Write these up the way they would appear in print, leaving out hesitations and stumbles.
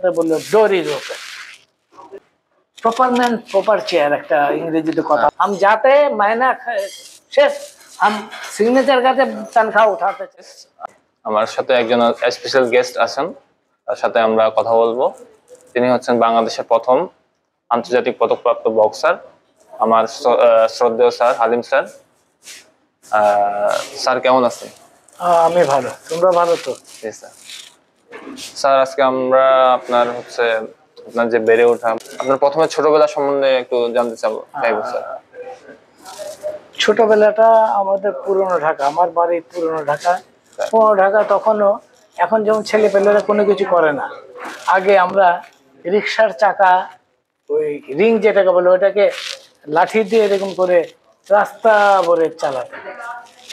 সাথে বললো door is open. Proper man proper chair একটা ইংরেজিতে কথা। हम जाते महीना শেষ हम সিগনেচার কাছে তনখা উঠাতে চাই। আমার সাথে একজন স্পেশাল গেস্ট আছেন, তার সাথে আমরা কথা বলবো। তিনি হচ্ছেন বাংলাদেশের প্রথম আন্তর্জাতিক পদকপ্রাপ্ত বক্সার, আমার শ্রদ্ধেয় স্যার হালিম স্যার। স্যার কেমন আছেন? আমি ভালো, তোমরা ভালো তো? স্যার স্যার আজকে আমরা আপনার আপনার যে বেড়ে ওঠা, আপনার প্রথমে ছোটবেলা সম্বন্ধে একটু জানতে চাইবো স্যার। ছোটবেলাটা আমাদের পুরনো ঢাকা, আমার বাড়ি পুরনো ঢাকা। পুরনো ঢাকা তখনও, এখন যেমন ছেলে পেলেরা কোনো কিছু করে না, আগে আমরা রিক্সার চাকা, ওই রিং যেটাকে বলে, ওটাকে লাঠি দিয়ে এরকম করে রাস্তা ভরে চালাতাম।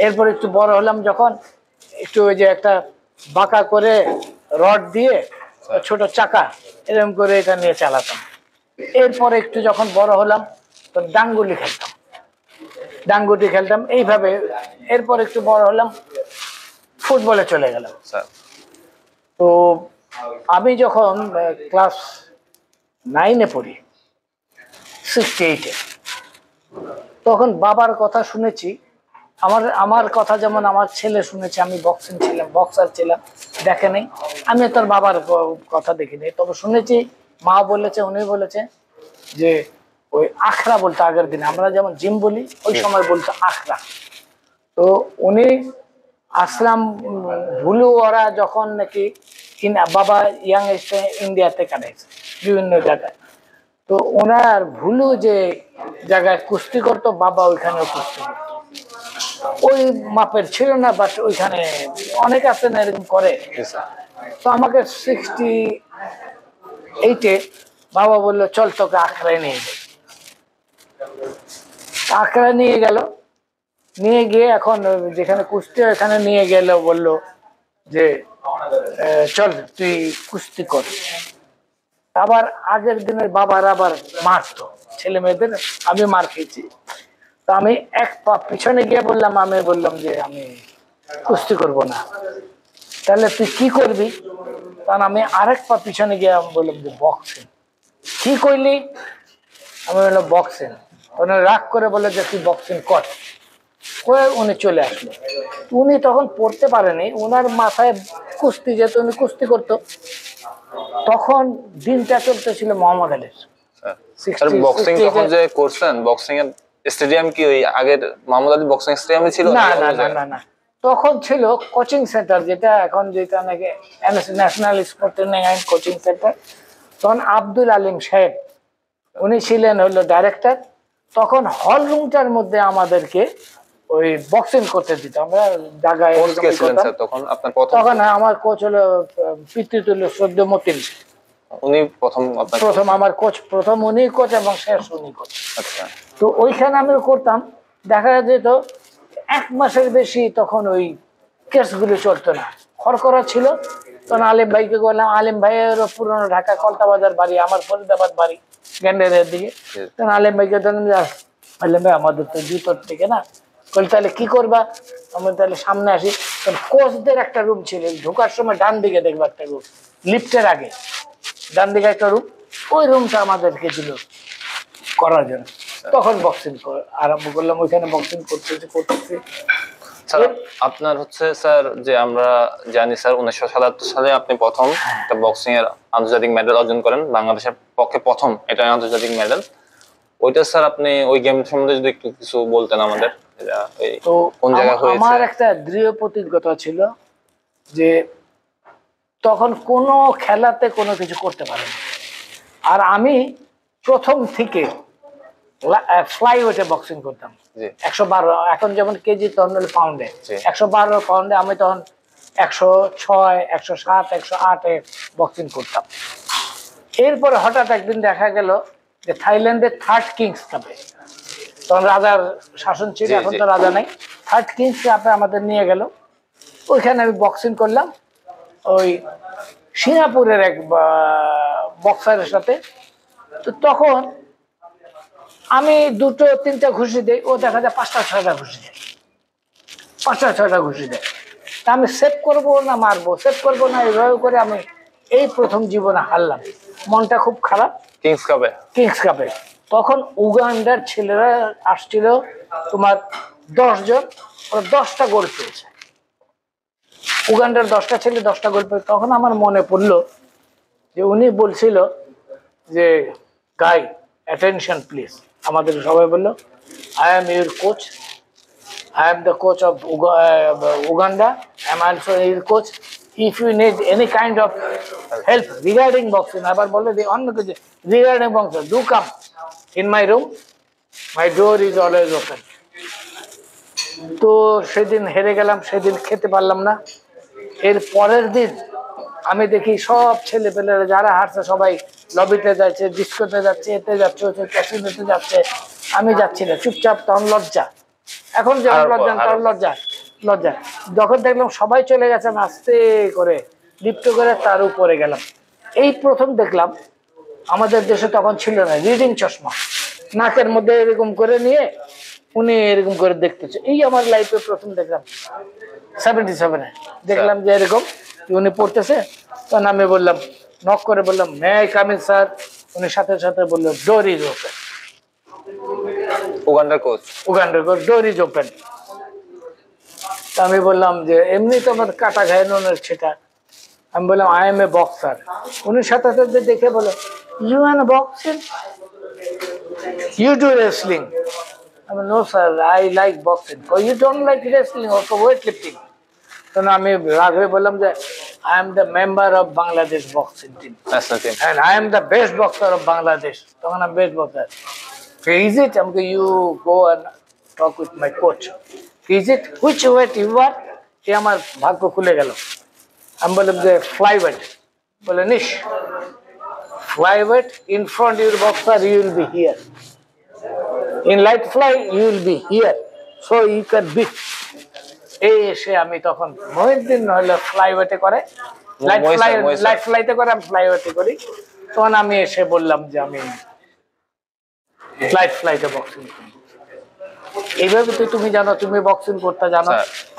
এরপর একটু বড় হলাম যখন, একটু ওই যে একটা বাঁকা করে রড দিয়ে ছোট চাকা এরকম করে এটা নিয়ে চালাতাম। এরপরে একটু যখন বড় হলাম তখন ডাঙ্গুলি খেলতাম, ডাঙ্গুটি খেলতাম এইভাবে। এরপর একটু বড় হলাম, ফুটবলে চলে গেলাম। তো আমি যখন ক্লাস 9-এ পড়ি, 68-এ, তখন বাবার কথা শুনেছি। আমার কথা যেমন আমার ছেলে শুনেছে, আমি বক্সার ছিলাম, দেখে নেই। আমি তোর বাবার কথা দেখিনি, তবে শুনেছি, মা বলেছে, উনি বলেছে যে ওই আখড়া বলতো আগের দিনে, আমরা যেমন জিম বলি ওই সময় বলতো আখড়া। তো উনি আসলাম ভুলু, ওরা যখন নাকি বাবা ইয়াং এজে ইন্ডিয়াতে কাটাইছে বিভিন্ন জায়গায়, তো ওনার ভুলু যে জায়গায় কুস্তি করতো, বাবা ওইখানে কুস্তি করতো। ওই মাপের ছিল না, বাট ওইখানে অনেক আছে না এরকম করে। তো আমাকে 68-এ বাবা বললো চল তোকে আখড়ায় নিয়ে যাই। আখড়া নিয়ে গেল, নিয়ে গিয়ে এখন যেখানে কুস্তি ওখানে নিয়ে গেল, বললো যে চল তুই কুস্তি কর। আবার আগের দিনের বাবার আবার মারতো ছেলে মেয়েদের, আমি মার খেয়েছি। তো আমি এক পা পিছনে গিয়ে বললাম যে আমি কুস্তি করব না। তাহলে তুই কি করবি? কারণ আমি আরেক পা পিছনে গিয়ে আমি বললাম যে বক্সিং। কি করলি? আমি বললাম বক্সিং। উনি রাগ করে বলে যে তুই বক্সিং কর। উনি চলে আসলো। উনি তখন পড়তে পারেনি, ওনার মাথায় কুস্তি, যেহেতু উনি কুস্তি করতো, তখন দিনটা চলতেছিল মোহাম্মদ আলীর। বক্সিং তখন যে করছেন, বক্সিং এর স্টেডিয়াম কি ওই আগের মোহাম্মদ আলী বক্সিং স্টেডিয়ামে ছিল? না না না না না, তখন ছিল কোচিং সেন্টার, যেটা এখন যেটা নাকি national sport training and coaching centre. তখন আব্দুল আলিম সাহেব, উনি ছিলেন হলো ডাইরেক্টর। তখন হল রুমটার মধ্যে আমাদেরকে ওই বক্সিং করতে দিত। আমরা জায়গায় তখন আমার কোচ হলো পিতৃতুল্য শ্রদ্ধেয় মতিন। উনি প্রথম আমার কোচ, প্রথম উনি কোচ এবং শেষ উনি কোচ। তো ওইখানে আমি করতাম। দেখা যেত 1 মাসের বেশি তখন ওই কেসগুলো চলতো না, খড়খড়া ছিল। তখন আলিম ভাইকে বললাম, আলিম ভাইয়েরও পুরনো ঢাকা কলতাবাজার বাড়ি, আমার ফরিদাবাদ বাড়ি গ্যান্ডারের দিকে। তখন আলিম ভাইকে ধরলাম যে আলিম ভাই আমাদের তো জুতোর থেকে না, বলি তাহলে কি করবা? আমি তাহলে সামনে আসি। কোচদের একটা রুম ছিল, ঢোকার সময় ডান দিকে দেখবো একটা রুম, লিফটের আগে ডান দিকে একটা রুম, ওই রুমটা আমাদেরকে দিল করার জন্য। তখন বক্সিং আরম্ভ করলাম, ওইখানে বক্সিং করতেছি। আপনার স্যার যে আমরা জানি স্যার 1977 সালে আপনি প্রথম একটা বক্সিং এর আন্তর্জাতিক মেডেল অর্জন করেন, বাংলাদেশের পক্ষে প্রথম এটা আন্তর্জাতিক মেডেল। ওইটা স্যার আপনি ওই গেম সম্বন্ধে যদি একটু কিছু বলতেন আমাদের। তো কোন জায়গায় হয়েছে? আমার একটা দৃঢ় প্রতিজ্ঞতা ছিল যে তখন কোনো খেলাতে কোনো কিছু করতে পারেনি। আর আমি প্রথম থেকে ফ্লাই ওয়েটে বক্সিং করতাম, 112। এখন যেমন কেজি, তখন হলো পাউন্ডে, 112 পাউন্ডে। আমি তখন 106, 107, 108-এ বক্সিং করতাম। এরপরে হঠাৎ একদিন দেখা গেল যে থাইল্যান্ডের 3rd কিংস কাপে, তখন রাজার শাসন ছিল, এখন তো রাজা নাই, 3rd কিংস কাপে আমাদের নিয়ে গেল। ওইখানে আমি বক্সিং করলাম ওই সিঙ্গাপুরের এক বক্সারের সাথে। তো তখন আমি 2-3টা ঘুষি দেই, ও দেখা যায় 5টা-6টা ঘুষি দেয়, 5টা-6টা ঘুষি দেয়। তা আমি সেভ করবো না মারবো, সেভ করবো না, এইভাবে করে আমি এই প্রথম জীবনে হারলাম, মনটা খুব খারাপ। কিংস কাপে তখন উগান্ডার ছেলেরা আসছিল তোমার 10 জন, ওরা 10টা গোল পেয়েছে। উগান্ডার 10টা ছেলে 10টা গোল পেয়েছে। তখন আমার মনে পড়লো যে উনি বলছিল যে গাই অ্যাটেনশন প্লিজ, আমাদের সবাই বললো I am your coach, I am the coach of Uganda. I am also your coach. If you need any kind of help regarding boxing, আবার বলে যে অন্য কিছু regarding boxing, do come in my room. My door is always open. তো সেদিন হেরে গেলাম, সেদিন খেতে পারলাম না। এর পরের দিন আমি দেখি সব ছেলে পেলেরা যারা হারছে সবাই লবিতে যাচ্ছে, ডিস্কোতে যাচ্ছে, এতে যাচ্ছে, ক্যাসিনোতে যাচ্ছে। আমি যাচ্ছি না, চুপচাপ। তখন লজ্জা, এখন যেমন লজ্জা তখন লজ্জা। যখন দেখলাম সবাই চলে গেছে, আমি আস্তে করে লিফট করে তার উপরে গেলাম। এই প্রথম দেখলাম, আমাদের দেশে তখন ছিল না রিডিং চশমা, নাকের মধ্যে এরকম করে নিয়ে উনি এরকম করে দেখতেছে। এই আমার লাইফে প্রথম দেখলাম 77-এ দেখলাম যে এরকম উনি পড়তেছে। তখন আমি বললাম, নক করে বললাম may I come in sir. উনি সাথে সাথে বললো ডোর ইজ ওপেন। উগান্ডার কোচ ডোর ইজ ওপেন। আমি বললাম যে এমনি তো আমার কাটা ঘায়নের সেটা। আমি বললাম আই এম এ বক্সার। উনি সাথে সাথে দেখে বলে you are boxing, you do wrestling. আমি no sir, I like boxing. You don't like wrestling or weight lifting? তখন আমি রাগ হয়ে বললাম যে I am the member of Bangladesh boxing team and I am the best boxer of Bangladesh. তখন আমি best boxer. Is it? আমাকে you go and talk with my coach. Is it? Which weight you are? এ আমার ভাগ্য খুলে গেল। আমি বললাম যে ফ্লাই ওয়েট। বলে নিশ, fly weight in front your boxer you will be here, in light fly you will be here, so you can beat. এই এসে আমি তখন মহিউদ্দিন হলো ফ্লাই ওয়েটে করে, লাইট ফ্লাইতে করে, আমি ফ্লাই ওয়েটে করি। তখন আমি এসে বললাম যে আমি লাইট ফ্লাইটে বক্সিং করি। এইভাবে তো তুমি জানো, তুমি বক্সিং করতে জানো,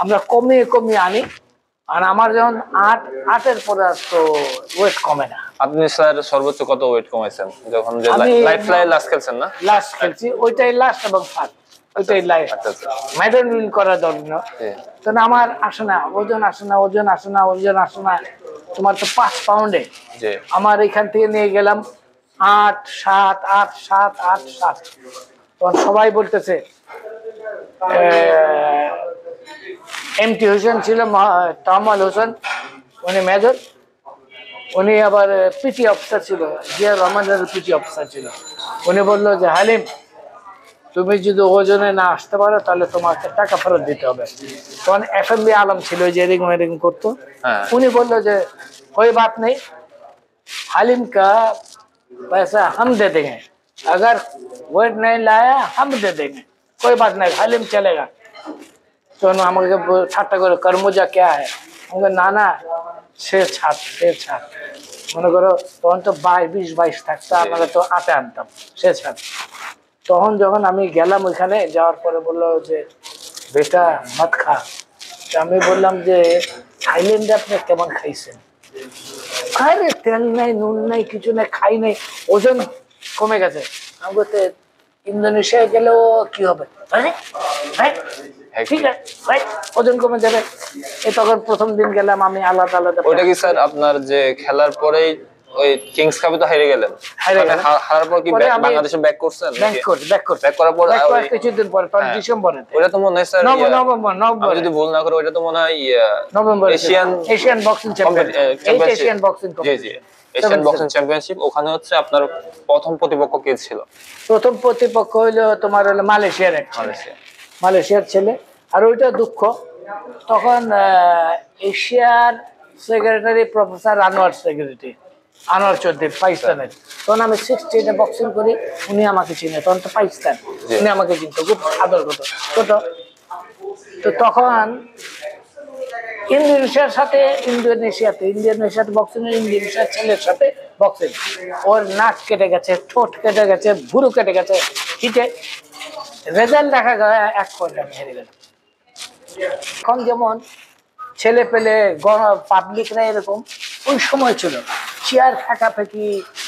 আমরা কমিয়ে কমিয়ে আনি। আর আমার যখন 8-8-এর পরে তো ওয়েট কমে না। আপনি স্যার সর্বোচ্চ কত ওয়েট কমাইছেন যখন যে লাইট ফ্লাই লাস্ট খেলছেন? না লাস্ট খেলছি, ওইটাই লাস্ট এবং ফার্স্ট, ওইটাই লাইট। মেডেল উইন করার দরকার না। তো আমার আসে না, ওজন আসে না, ওজন আসে না, ওজন আসে না। তোমার তো 5 পাউন্ডে, আমার এখান থেকে নিয়ে গেলাম 8-7, 8-7, 8-7। তখন সবাই বলতেছে, এমটি হোসেন ছিল, তামাল হোসেন, উনি মেজর, উনি আবার পিটি অফিসার ছিল, জিয়া রহমানের পিটি অফিসার ছিল। উনি বললো যে হালিম, তুমি যদি ওজনে না আসতে পারো তাহলে তোমাকে টাকা ফেরত দিতে হবে। তখন এফএমবি আলম ছিল, যে এরকম এরকম করতো। উনি বললো যে कोई बात नहीं, हालिम का पैसा हम दे देंगे, अगर वेट नहीं लाया हम दे देंगे, कोई बात नहीं, हालिम चलेगा। तो আমাকে ঠাট্টা করে করমুজা क्या है, আমাকে না না সে ছাড়। মনে করো তখন তো 20-22 থাকতো, আমরা তো 8 আনতাম, সে ছাড়। তখন যখন আমি গেলাম ওইখানে, যাওয়ার পরে বললো যে বেটা মত খা। আমি বললাম যে থাইল্যান্ডে আপনি কেমন খাইছেন? আরে তেল নাই, নুন নাই, কিছু নাই, খাই নাই, ওজন কমে গেছে। আমি বলতে ইন্দোনেশিয়ায় গেলেও কি হবে? ঠিক আছে ভাই, ওজন কমে যাবে। এই তখন প্রথম দিন গেলাম আমি আলাদা আলাদা। ওইটা কি স্যার আপনার যে খেলার পরেই ওই কিংস কাপে তো হেরে গেলেন, হারার পর কি বাংলাদেশে ব্যাক করছেন? ব্যাক করার পর কিছুদিন পরে ডিসেম্বরে, ওটা তো মনে হয় স্যার নভেম্বর, যদি ভুল না করে ওটা তো মনে হয় November, Asian boxing championship. Asian boxing championship. ওখানে হচ্ছে আপনার প্রথম প্রতিপক্ষ কে ছিল? প্রথম প্রতিপক্ষ হইলো তোমার হলো মালয়েশিয়ার ছেলে। আর ওইটা দুঃখ, তখন এশিয়ার সেক্রেটারি প্রফেসর আনোয়ার চৌধুরী পাকিস্তানের। তখন আমি 16-এ বক্সিং করি, উনি আমাকে চিনে। তখন তো পাকিস্তান, উনি আমাকে চিনতো, খুব আদর করতো। তো তখন ইন্দোনেশিয়াতে বক্সিং, ইন্দোনেশিয়ার ছেলের সাথে বক্সিং। ওর নাক কেটে গেছে, ঠোঁট কেটে গেছে, ভুরু কেটে গেছে হিটে। রেজাল্ট দেখা গেল 1 পয়েন্ট আমি হেরে গেলাম। এখন যেমন ছেলে পেলে পাবলিকরা এরকম ওই সময় ছিল চেয়ার ফেঁকাফেঁকি,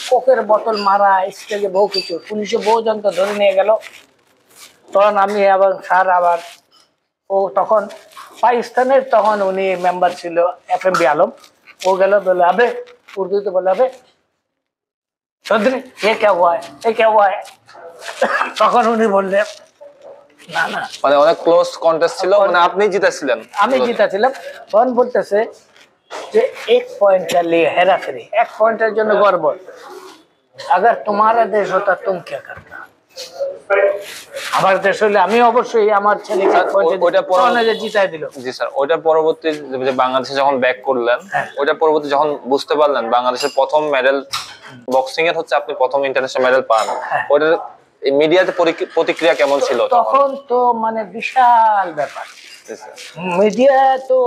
কোকের বোতল মারা, স্টেজে বহু কিছু, পুলিশে বহু জনকে ধরে নিয়ে গেল। তখন আমি এবং স্যার আবার, ও তখন পাকিস্তানের, তখন উনি মেম্বার ছিল FMB আলম, ও গেল, বলে আবে উর্দুতে বলে, আবে চৌধুরী এ কে হুয়া হ্যায়, এ কে হুয়া হ্যায়। তখন উনি বললেন না না, মানে অনেক ক্লোজ কন্টেস্ট ছিল, মানে আপনি জিতেছিলেন। আমি জিতেছিলাম। তখন বলতেছে যে 1 पॉइंट के लिए हेरा फेरी, 1 पॉइंटेর জন্য গর্ব, अगर तुम्हारा देश होता तुम क्या करता। আমার দেশ হলে আমি অবশ্যই আমার ছেলেকে জিতাই দিল। জি স্যার, ওইটা পরবর্তী যে বাংলাদেশে যখন ব্যাক করলেন, ওইটা পরবর্তী যখন বুঝতে পারলেন বাংলাদেশের প্রথম মেডেল বক্সিং এর হচ্ছে, আপনি প্রথম ইন্টারন্যাশনাল মেডেল পান, ওইটার মিডিয়াতে প্রতিক্রিয়া কেমন ছিল? তখন তো মানে বিশাল ব্যাপার, মিডিয়া তো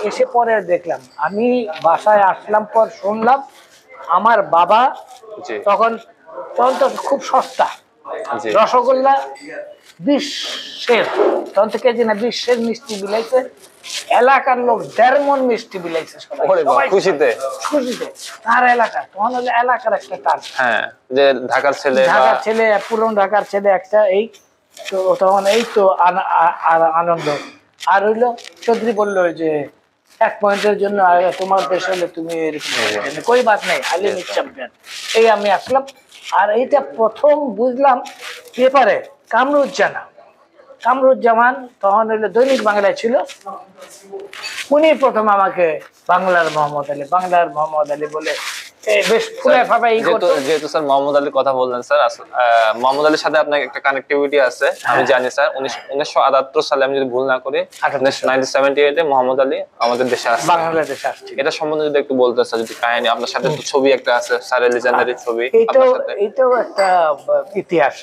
এসে পরে দেখলাম, আমি বাসায় আসলাম পর শুনলাম আমার বাবা, তখন তখন তো খুব সস্তা রসগোল্লা, বিশ্বের তখন থেকে যে না বিশ্বের মিষ্টি বিলাইছে, এলাকার লোক 1.5 মণ মিষ্টি বিলাইছে সবাই খুশিতে খুশিতে। তার এলাকা তখন হলো এলাকার একটা টান, হ্যাঁ, যে ঢাকার ছেলে, পুরনো ঢাকার ছেলে একটা, এই তো তখন এই তো আনন্দ। আর হইলো চৌধুরী বললো যে 1 পয়েন্টের জন্য তোমার দেশ হলে তুমি এরকম কই বাত নেই, আলিম চ্যাম্পিয়ন। এই আমি আসলাম, আর এইটা প্রথম বুঝলাম পেপারে কামরুজ্জামান তখন হইলো দৈনিক বাংলায় ছিল, উনি প্রথম আমাকে বাংলার মোহাম্মদ আলী বলে বেশ ফুলে ফাঁপাই। যেহেতু স্যার মোহাম্মদ আলীর কথা বললেন, স্যার মোহাম্মদ আলীর সাথে আপনার একটা কানেক্টিভিটি আছে আমি জানি স্যার। 1978 সালে আমি যদি ভুল না করি, 1978 মোহাম্মদ আলী আমাদের দেশে আসছে, বাংলাদেশে আসছে। এটা সম্বন্ধে যদি একটু বলতে স্যার, যদি কাহিনী, আপনার সাথে তো ছবি একটা আছে স্যারের লিজেন্ডারি ছবি, এইটাও একটা ইতিহাস।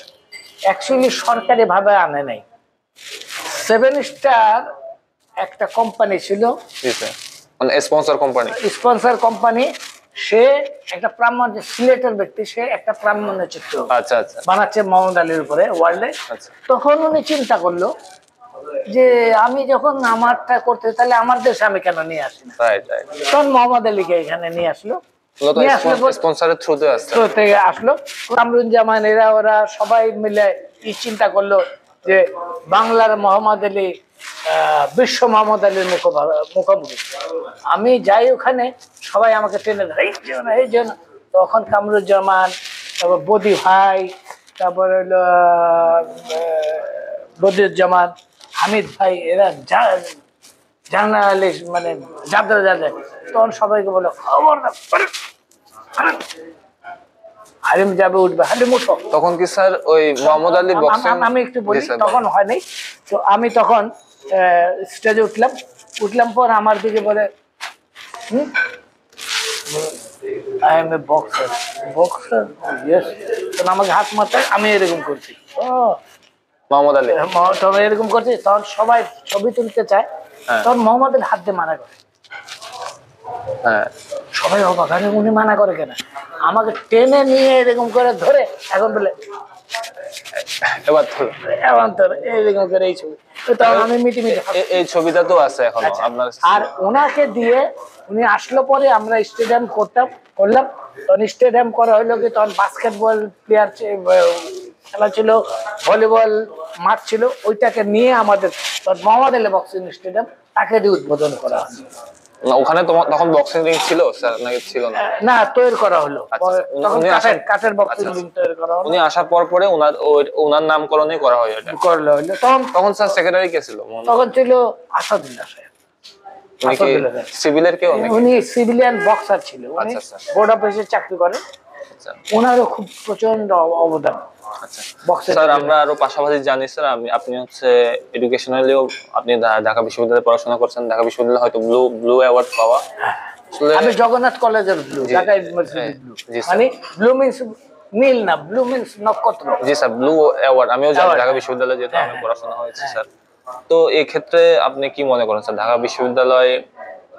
অ্যাকচুয়ালি সরকারি ভাবে আনে নাই, 7 স্টার একটা কোম্পানি ছিল, মানে স্পন্সর কোম্পানি, সে একটা প্রামাণ্য সিলেটের ব্যক্তি, সে একটা প্রামাণ্য চিত্র বানাচ্ছে মোহাম্মদ আলীর উপরে ওয়ার্ল্ডে। তখন উনি চিন্তা করলো যে আমি যখন আমারটা করতে, তাহলে আমার দেশে আমি কেন নিয়ে আসি না। তখন মোহাম্মদ আলীকে এখানে নিয়ে আসলো, কামরুজ্জামান এরা ওরা সবাই মিলে চিন্তা করলো যে বাংলার মোহাম্মদ আলী বিশ্ব মোহাম্মদ আলীর মুখোমুখি। আমি যাই ওখানে, সবাই আমাকে টেনে ধরে এই জন্য। তখন কামরুজ্জামান, তারপর বদি ভাই, তারপর হইলো বদিউজ্জামান, হামিদ ভাই, এরা জার্নালিস্ট, মানে যাদের তখন সবাইকে বলো খবর হালিম যাবে, উঠবে, হালিম উঠো। তখন কি স্যার ওই মোহাম্মদ আলী বক্সিং, আমি একটু বলি, তখন হয়নি তো। আমি তখন স্টেজে উঠলাম পর আমার দিকে বলে I M A boxer yes. তখন আমাকে হাত মাথায়, আমি এরকম করছি, ও মোহাম্মদ আলী তবে এরকম করছি। তখন সবাই ছবি তুলতে চায়, তখন মোহাম্মদ আলী হাত দিয়ে মানা করে। সবাই অবাক, উনি মানা করে কেন? আমাকে টেনে নিয়ে এরকম করে ধরে, এখন বলে এরকম করে এই ছবি। তখন আমি এই ছবিটা তো আছে এখন আপনার। আর ওনাকে দিয়ে উনি আসলো পরে আমরা স্টেডিয়াম করলাম। তখন স্টেডিয়াম করা হইলো কি, তখন বাস্কেটবল প্লেয়ার খেলা ছিল, ভলিবল মাঠ ছিল, ওইটাকে নিয়ে আমাদের মোহাম্মদ আলী বক্সিং স্টেডিয়াম, তাকে দিয়ে উদ্বোধন করা হয়। ওখানে তখন বক্সিং রিং ছিল স্যার নাকি ছিল না? না, তৈরি করা হলো, তখন কাঠের বক্সিং রিং তৈরি করা হলো। উনি আসার পরে ওনার নামকরণই করা হয়, এটা করলো হলো। তখন স্যার সেক্রেটারি কে ছিল? তখন ছিল আসাদুল্লাহ সাহেব, সিভিলের কেউ? উনি সিভিলিয়ান বক্সার ছিল, উনি বোর্ড অফিসে চাকরি করেন, ওনারও খুব প্রচন্ড অবদান। স্যার আমরা আরো পাশাপাশি জানি স্যার, আপনি হচ্ছে এডুকেশনালিও আপনি ঢাকা বিশ্ববিদ্যালয়ে পড়াশোনা করছেন, ঢাকা বিশ্ববিদ্যালয়ে হয়তো ব্লু অ্যাওয়ার্ড পাওয়া। আমি জগন্নাথ কলেজের ব্লু, ঢাকা ইউনিভার্সিটি ব্লু, মানে ব্লু মিন্স নীল না, ব্লু মিন্স নক্ষত্র। জি স্যার, ব্লু অ্যাওয়ার্ড আমিও জানি ঢাকা বিশ্ববিদ্যালয়ে, যেহেতু আমি পড়াশোনা হয়েছে স্যার। তো এই ক্ষেত্রে আপনি কি মনে করেন স্যার, ঢাকা বিশ্ববিদ্যালয়ে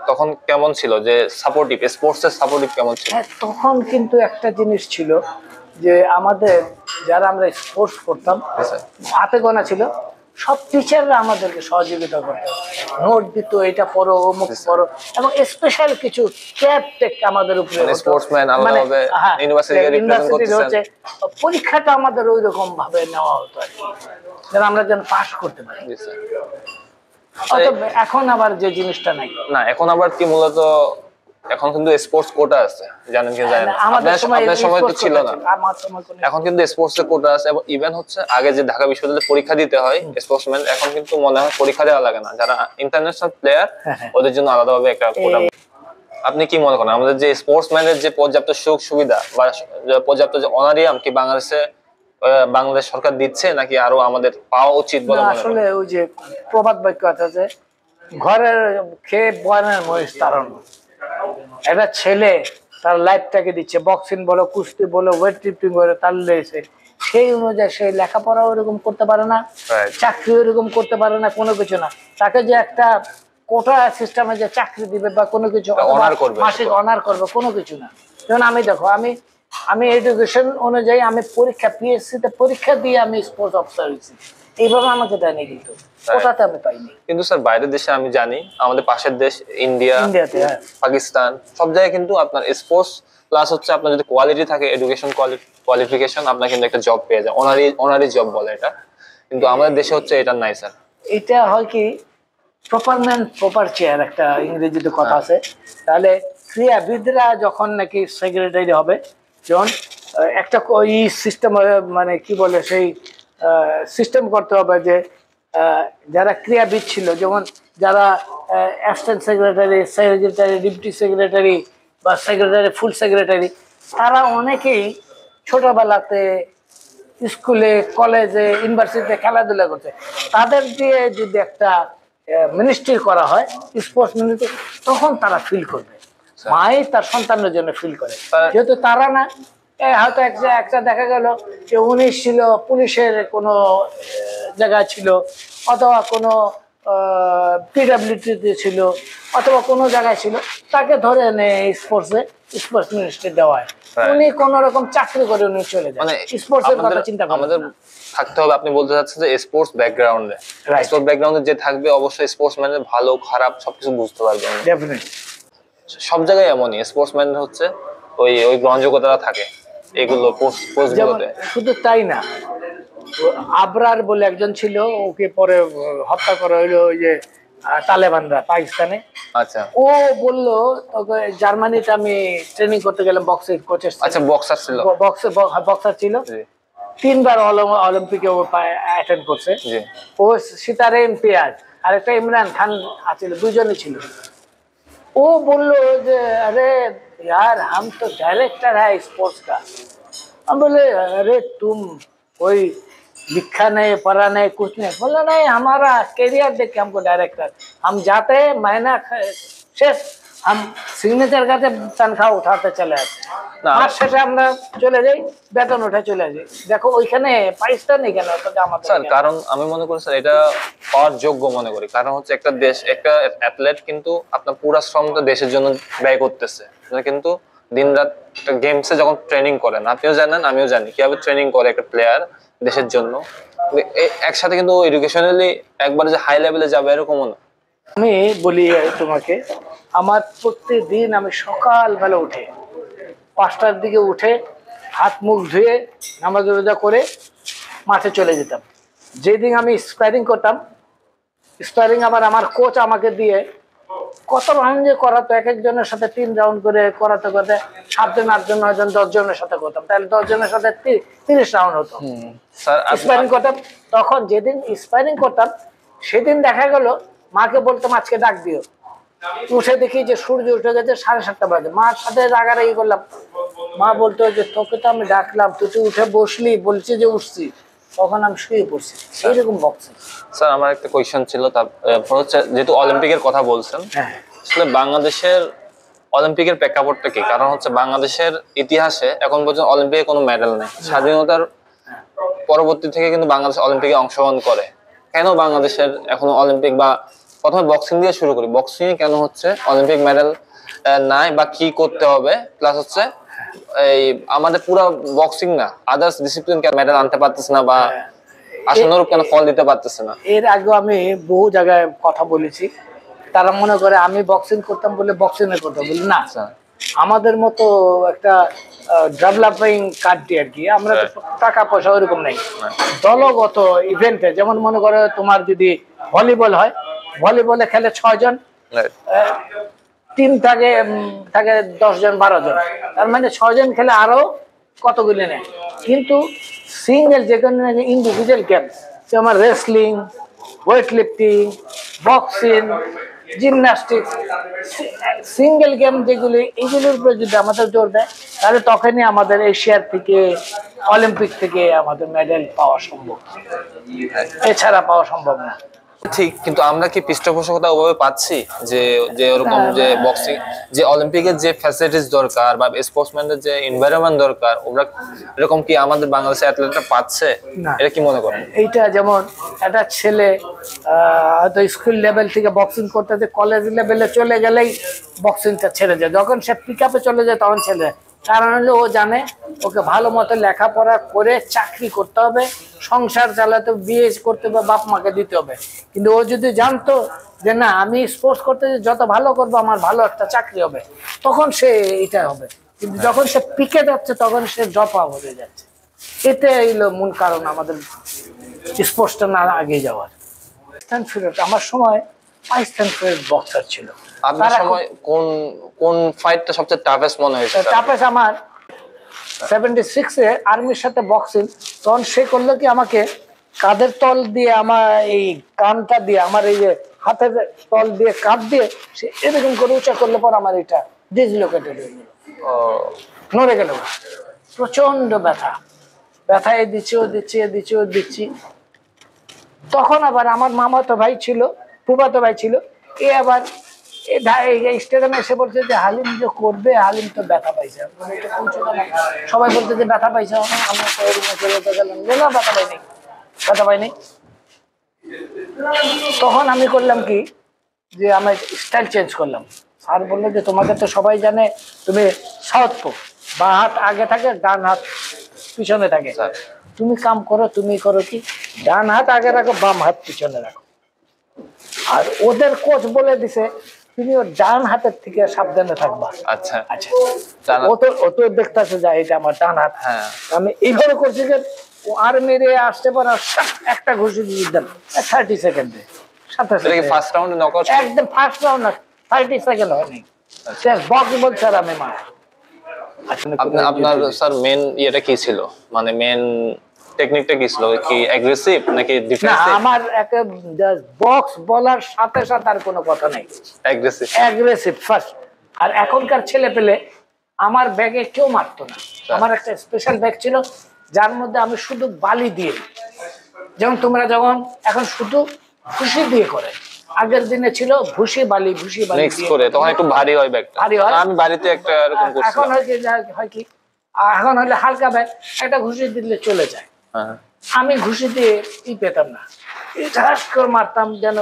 তখন কেমন ছিল, যে সাপোর্টিভ, স্পোর্টসের সাপোর্টিভ কেমন ছিল? তখন কিন্তু একটা জিনিস ছিল যে আমাদের যারা আমরা স্পোর্টস করতাম, হাতে গোনা ছিল, সব টিচাররা আমাদেরকে সহযোগিতা করতো, নোট দিত, এটা পড়ো অমুক পড়ো, এবং স্পেশাল কিছু কেয়ারটেক আমাদের উপরে হতো। স্পোর্টসম্যান মানে, আলাদাভাবে হ্যাঁ, ইউনিভার্সিটি রিপ্রেজেন্ট ইউনিভার্সিটির করতেছেন। হচ্ছে পরীক্ষাটা আমাদের ওই রকম ভাবে নেওয়া হতো আর কি, যেন আমরা যেন পাস করতে পারি। জি স্যার। অতএব এখন আবার যে জিনিসটা নাই। না, এখন আবার কি মূলত এখন কিন্তু স্পোর্টস কোটা আছে, জানেন কি জানেন না? আমাদের সময় আপনার সময় তো sports ছিল quota না। আমার সময় কোনো এখন কিন্তু স্পোর্টস এর কোটা আছে, এবং ইভেন হচ্ছে আগে যে ঢাকা বিশ্ববিদ্যালয়ে পরীক্ষা দিতে হয় স্পোর্টসম্যান, এখন কিন্তু মনে হয় পরীক্ষা দেওয়া লাগে না। যারা ইন্টারন্যাশনাল প্লেয়ার ওদের জন্য আলাদাভাবে একটা কোটা। আপনি কি মনে করেন আমাদের যে স্পোর্টসম্যানের যে পর্যাপ্ত সুযোগ সুবিধা বা পর্যাপ্ত যে অনারিয়াম কি বাংলাদেশ সরকার দিচ্ছে, নাকি আরো আমাদের পাওয়া উচিত বলে না, মনে করেন? আসলে ওই যে প্রবাদ বাক্য আছে যে ঘরের খেয়ে বয়ানের মহিষ তাড়ানো। একটা ছেলে তার লাইফটাকে দিচ্ছে, বক্সিং বলো, কুস্তি বলো, ওয়েট লিফটিং বলো, তার লেগেছে, সেই অনুযায়ী সে লেখাপড়া ওরকম করতে পারে না, Right. চাকরি ওরকম করতে পারে না, কোনো কিছু না। তাকে যে একটা কোটা সিস্টেমে যে চাকরি দিবে বা কোনো কিছু honor করবে, মাসিক অনার করবে, কোনো কিছু না। যেমন আমি দেখো, আমি এডুকেশন অনুযায়ী আমি পরীক্ষা পিএসসি তে পরীক্ষা দিয়ে আমি স্পোর্টস অফিসার হয়েছি, এইভাবে আমাকে দেয়নি, কিন্তু কোটাতে আমি পাইনি। কিন্তু স্যার বাইরের দেশে আমি জানি, আমাদের পাশের দেশ ইন্ডিয়াতে, হ্যাঁ, পাকিস্তান, সব জায়গায় কিন্তু আপনার স্পোর্টস প্লাস হচ্ছে আপনার যদি কোয়ালিটি থাকে, এডুকেশন কোয়ালিফিকেশন, আপনার কিন্তু একটা জব পেয়ে যায়, অনারি জব বলে এটা। কিন্তু আমাদের দেশে হচ্ছে এটা নাই স্যার। এটা হয় কি, প্রপার ম্যান প্রপার চেয়ার, একটা ইংরেজিতে কথা আছে। তাহলে ক্রীড়াবিদরা যখন নাকি সেক্রেটারি হবে, যেমন একটা ই সিস্টেম, মানে কি বলে, সেই সিস্টেম করতে হবে যে যারা ক্রীড়াবিদ ছিল, যেমন যারা অ্যাসিস্ট্যান্ট সেক্রেটারি, ডিপটি সেক্রেটারি বা সেক্রেটারি, ফুল সেক্রেটারি, তারা অনেকেই ছোটবেলাতে স্কুলে, কলেজে, ইউনিভার্সিটিতে খেলাধুলা করছে। তাদের দিয়ে যদি একটা মিনিস্ট্রি করা হয়, স্পোর্টস মিনিস্ট্রি, তখন তারা ফিল করবে, মাই তার সন্তানের জন্য ফিল করে। যেহেতু তারা না, হয়তো একটা দেখা গেল যে উনি ছিল পুলিশের কোনো জায়গায় ছিল, অথবা কোনো পিডাব্লিউডিতে ছিল, অথবা কোনো জায়গায় ছিল, তাকে ধরে এনে স্পোর্টস মিনিস্ট্রি দেওয়া হয়। উনি কোন রকম চাকরি করে উনি চলে যান, মানে স্পোর্টসের কথা চিন্তা করেন আমাদের না। থাকতে হবে, আপনি বলতে চাচ্ছেন যে স্পোর্টস ব্যাকগ্রাউন্ডে, Right. স্পোর্টস ব্যাকগ্রাউন্ডে যে থাকবে অবশ্যই স্পোর্টসম্যানের ভালো খারাপ সবকিছু বুঝতে পারবে। Definitely. সব জায়গায় এমনই, স্পোর্টসম্যান হচ্ছে ওই গ্রহণযোগ্যতা থাকে এগুলো পোস্ট যেমন গুলোতে। শুধু তাই না, আবরার বলে একজন ছিল, ওকে পরে হত্যা করা হইলো ওই যে তালেবানরা পাকিস্তানে। আচ্ছা ও বললো, তোকে জার্মানিতে আমি ট্রেনিং করতে গেলাম, বক্সিং কোচের, আচ্ছা, বক্সার ছিল। বক্সার ছিল, জি 3বার অলিম্পিকে ও অ্যাটেন্ড করছে। জি। ও সিতারে ইমতিয়াজ আর একটা ইমরান খান আছিল, দুজনই ছিল। ও बोलो যে अरे यार हम तो डायरेक्टर है स्पोर्ट्स का। हम बोले अरे तुम कोई लिखा नहीं, पढ़ा नहीं, कुछ नहीं। बोला नहीं, हमारा कैरियर देख के हमको डायरेक्टर, हम जाते हैं महीना शेष, हम सिग्नेचर करते, तनख्वाह उठाते चले आते, না মাস শেষে আমরা চলে যাই, বেতন উঠে চলে যাই। দেখো ওইখানে পাকিস্তানে কেন, আমাদের স্যার, কারণ আমি মনে করি স্যার এটা পাওয়ার যোগ্য মনে করি। কারণ হচ্ছে একটা দেশ, একটা অ্যাথলেট কিন্তু আপনার পুরো শ্রমটা দেশের জন্য ব্যয় করতেছে, কিন্তু দিনরাত একটা গেমসে যখন ট্রেনিং করেন, আপনিও জানেন আমিও জানি কিভাবে ট্রেনিং করে একটা প্লেয়ার দেশের জন্য। একসাথে কিন্তু এডুকেশনালি একবার যে হাই লেভেলে যাবে এরকমও না। আমি বলি তোমাকে, আমার প্রত্যেকদিন আমি সকালবেলা উঠে 5টার দিকে উঠে হাত মুখ ধুয়ে নামাজ রোজা করে মাঠে চলে যেতাম। যেদিন আমি স্পারিং করতাম, স্পারিং আমার কোচ আমাকে দিয়ে কত রাউন্ড যে করাতো, এক একজনের সাথে 3 রাউন্ড করে করাতে করতে 7 জন 8 জন 9 জন 10 জনের সাথে করতাম, তাহলে 10 জনের সাথে 30 রাউন্ড হতো স্যার স্পারিং করতাম। তখন যেদিন স্পারিং করতাম সেদিন দেখা গেল মাকে বলতাম আজকে ডাক দিও, উঠে দেখি যে সূর্য উঠে গেছে, 7:30 বাজে। মার সাথে রাগারাগি করলাম, মা বলতো যে তোকে তো আমি ডাকলাম, তুই উঠে বসলি, বলছি যে উঠছি, তখন আমি শুয়ে পড়ছি। এইরকম বক্সিং। স্যার আমার একটা কোয়েশ্চেন ছিল, তারপর হচ্ছে যেহেতু অলিম্পিকের কথা বলছেন, আসলে বাংলাদেশের অলিম্পিকের প্রেক্ষাপটটা কি? কারণ হচ্ছে বাংলাদেশের ইতিহাসে এখন পর্যন্ত অলিম্পিকে কোনো মেডেল নেই। স্বাধীনতার পরবর্তী থেকে কিন্তু বাংলাদেশ অলিম্পিকে অংশগ্রহণ করে। কেন বাংলাদেশের এখনো অলিম্পিক, বা প্রথমে বক্সিং দিয়ে শুরু করি, বক্সিং এ কেন হচ্ছে অলিম্পিক মেডেল নাই, বা কি করতে হবে? প্লাস হচ্ছে এই আমাদের পুরো বক্সিং না, আদার্স ডিসিপ্লিন কেন মেডেল আনতে পারতেছে না? বা আশানুরূপ কেন ফল দিতে পারতেছে না? এর আগে আমি বহু জায়গায় কথা বলেছি, তারা মনে করে আমি বক্সিং করতাম বলে বক্সিং এ করতাম বলি না। আমাদের মতো একটা ডেভেলপিং কান্ট্রি আর কি, আমরা তো টাকা পয়সা ওরকম নেই। দলগত ইভেন্টে যেমন মনে করো তোমার যদি ভলিবল হয়, ভলিবলে খেলে 6 জন, টিম থাকে থাকে 10 জন 12 জন, তার মানে 6 জন খেলে আরো কতগুলি নেয়। কিন্তু সিঙ্গেল যেখানে ইন্ডিভিজুয়াল গেম, যেমন wrestling, weight lifting, boxing, gymnastics, single game যেগুলি, এইগুলির উপরে যদি আমাদের জোর দেয় তাহলে তখনই আমাদের এশিয়ার থেকে, অলিম্পিক থেকে আমাদের মেডেল পাওয়া সম্ভব, এছাড়া পাওয়া সম্ভব না। ঠিক, কিন্তু আমরা কি পৃষ্ঠপোষকতা ওভাবে পাচ্ছি যে যে ওরকম যে বক্সিং, যে অলিম্পিকের যে ফ্যাসিলিটিস দরকার বা স্পোর্টসম্যানদের যে এনভায়রনমেন্ট দরকার, ওরা এরকম কি আমাদের বাংলাদেশের অ্যাথলেটরা পাচ্ছে? এটা কি মনে করেন? এইটা যেমন একটা ছেলে হয়তো স্কুল লেভেল থেকে বক্সিং করতে, কলেজ লেভেলে চলে গেলেই বক্সিংটা ছেড়ে যায়, যখন সে পিক আপে চলে যায় তখন ছেড়ে যায়। কারণ হলো ও জানে ওকে ভালো মতো লেখাপড়া করে চাকরি করতে হবে, সংসার চালাতে, বিয়ে করতে হবে, বাপ মাকে দিতে হবে। কিন্তু ও যদি জানতো যে না আমি স্পোর্টস করতে যত ভালো করবো আমার ভালো একটা চাকরি হবে, তখন সে এটা হবে। কিন্তু যখন সে পিকে যাচ্ছে তখন সে ড্রপ আউট হয়ে যাচ্ছে। এটা হলো মূল কারণ আমাদের স্পোর্টসটা না আগে যাওয়ার। আমার সময় পাকিস্তান বক্সার ছিল। আপনার সময় কোন কোন ফাইটটা সবচেয়ে টাফেস্ট মনে হয়েছে? টাফেস্ট আমার 76-এ আর্মির সাথে বক্সিং। তখন সে করলো কি, আমাকে কাঁধের তল দিয়ে, আমার এই কানটা দিয়ে, আমার এই যে হাতের তল দিয়ে কাঁধ দিয়ে সে এরকম করে উঁচা করলে পর আমার এটা ডিসলোকেটেড হয়ে গেল, নড়ে গেল। প্রচন্ড ব্যথা, ব্যথায় দিচ্ছি ও দিচ্ছি, এ দিচ্ছি ও দিচ্ছি। তখন আবার আমার মামাতো ভাই ছিল, ফুফাতো ভাই ছিল, এ আবার স্টেডিয়ামে এসে বলছে যে হালিম যে করবে, হালিম তো ব্যথা পাইছে। সবাই বলতে যে ব্যথা পাইছে, আমরা গেলাম, ব্যথা পাইনি, ব্যথা পাইনি। তখন আমি করলাম কি, যে আমি স্টাইল চেঞ্জ করলাম। স্যার বললো যে তোমাদের তো সবাই জানে তুমি সাউথপো, বা হাত আগে থাকে, ডান হাত পিছনে থাকে, তুমি কাম করো, তুমি করো কি ডান হাত আগে রাখো, বাম হাত পিছনে রাখো। আর ওদের কোচ বলে দিছে তুমি ওর ডান হাতের থেকে সাবধানে থাকবা। আচ্ছা আচ্ছা, ও তো দেখতেছে যে এটা আমার ডান হাত। আমি এইভাবে করছি যে ও আর মেরে আসতে পারে, একটা ঘুষি দিয়ে দিলাম 30 সেকেন্ডে, সাথে সাথে ফার্স্ট রাউন্ডে নকআউট, একদম ফার্স্ট রাউন্ড না, 30 সেকেন্ড হয়নি। বক্স বলছে আর আমি মার। আপনার স্যার মেন ইয়েটা কি ছিল, মানে মেন টেকনিকটা কি ছিল? কি অ্যাগ্রেসিভ নাকি ডিফেন্সিভ? না, আমার একটা বক্স বলার সাথে সাথে আর কোনো কথা নাই, অ্যাগ্রেসিভ, অ্যাগ্রেসিভ ফার্স্ট। আর এখনকার ছেলে পেলে আমার ব্যাগে কেউ মারতো না। আমার একটা স্পেশাল ব্যাগ ছিল যার মধ্যে আমি শুধু বালি দিয়ে, যেমন তোমরা যখন এখন শুধু খুশি দিয়ে করে, আগের দিনে ছিল ভুসি বালি, ভুসি বালি মিক্স করে, তখন একটু ভারী হয় ব্যাগটা। ভারী হয়। আমি বাড়িতে একটা এরকম করছি। এখন হয় কি, এখন হলে হালকা ব্যাগ, একটা ঘুষি দিলে চলে যায়। আমি ঘুষি দিয়ে পেতাম না, ঠাস করে মারতাম যেন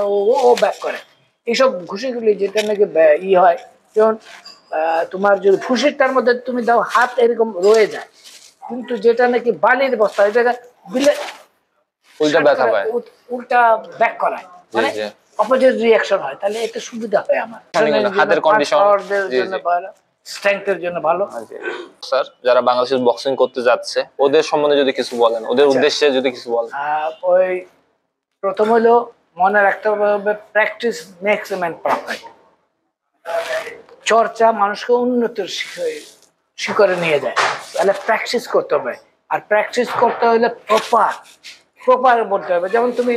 ও ব্যাক করে। এইসব ঘুষিগুলি যেটা নাকি হয়, যেমন তোমার যদি ঘুষিটার মধ্যে তুমি দাও হাত এরকম রয়ে যায়, কিন্তু যেটা নাকি বালির বস্তা ওই জায়গায় দিলে উল্টা ব্যথা পায়, উল্টা ব্যাক করায়, মানে অপোজিট রিঅ্যাকশন হয়। তাহলে এতে সুবিধা হয় আমার হাতের কন্ডিশন স্ট্রেংথের জন্য ভালো। স্যার, যারা বাংলাদেশে বক্সিং করতে যাচ্ছে ওদের সম্বন্ধে যদি কিছু বলেন, ওদের উদ্দেশ্যে যদি কিছু বলেন। ওই প্রথম হলো মনে রাখতে হবে practice makes a man perfect. চর্চা মানুষকে উন্নতির শিখরে নিয়ে যায়, তাহলে প্র্যাকটিস করতে হবে। আর প্র্যাকটিস করতে হলে প্রপার বলতে হবে। যেমন তুমি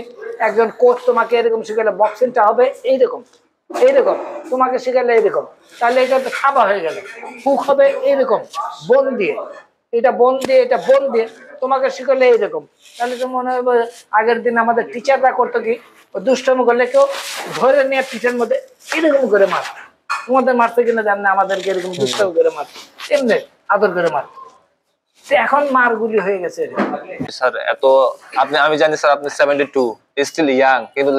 একজন কোচ তোমাকে এরকম শিখালে বক্সিংটা হবে এইরকম, এইরকম তোমাকে শিখালে এইরকম, তাহলে এটা তো খাবা হয়ে গেল। হুক হবে এইরকম বোন দিয়ে, এটা বোন দিয়ে, এটা বোন দিয়ে তোমাকে শিখালে এইরকম, তাহলে তো মনে হবে। আগের দিন আমাদের টিচাররা করতো কি, দুষ্টমি করলে কেউ ধরে নিয়ে পিঠের মধ্যে এরকম করে মারত। তোমাদের মারতে কিনা জান না, আমাদেরকে এরকম দুষ্টমি করে মারত, এমনি আদর করে মারত। এখন মারগুলি হয়ে গেছে। স্যার এত আপনি, আমি জানি স্যার আপনি 72, স্টিল ইয়াং, কিন্তু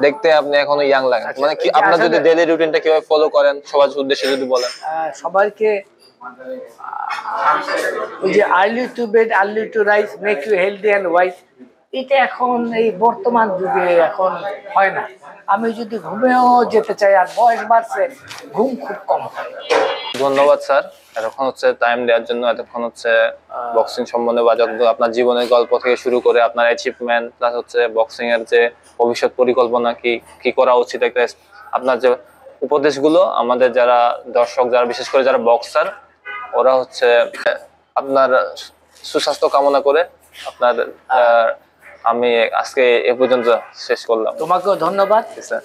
দেখতে আপনি এখনো ইয়াং লাগেন। মানে কি আপনার যদি ডেইলি রুটিনটা কিভাবে ফলো করেন সবার উদ্দেশ্যে যদি বলেন। সবাইকে ওই যে early to bed early to rise make you healthy and wise, এটা এখন এই বর্তমান যুগে এখন হয় না। আমি যদি ঘুমেও যেতে চাই আর বয়স বাড়ছে, ঘুম খুব কম হয়। ধন্যবাদ স্যার, এতক্ষণ হচ্ছে টাইম দেওয়ার জন্য। এতক্ষণ হচ্ছে বক্সিং সম্বন্ধে বা যত আপনার জীবনের গল্প থেকে শুরু করে আপনার অ্যাচিভমেন্ট, প্লাস হচ্ছে বক্সিং এর যে ভবিষ্যৎ পরিকল্পনা, কি কি করা উচিত, একটা আপনার যে উপদেশগুলো আমাদের যারা দর্শক, যারা বিশেষ করে যারা বক্সার, ওরা হচ্ছে আপনার সুস্বাস্থ্য কামনা করে আপনার আমি আজকে এ পর্যন্ত শেষ করলাম। তোমাকেও ধন্যবাদ। স্যার।